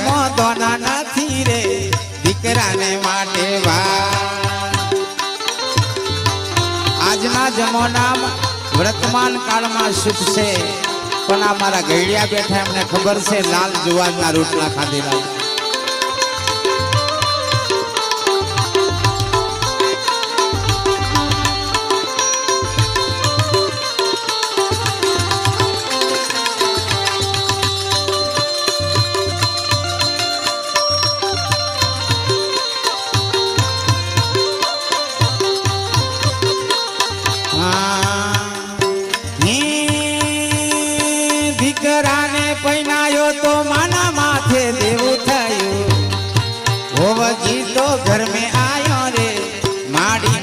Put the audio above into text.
ઘરમાં દોના નથી રે દીકરાને માટે આજના જમાનામાં વર્તમાન કાળમાં સુખ છે, પણ આ મારા ગઈડિયા બેઠા એમને ખબર છે લાલ જુવારના રોટલા ખાધેલા।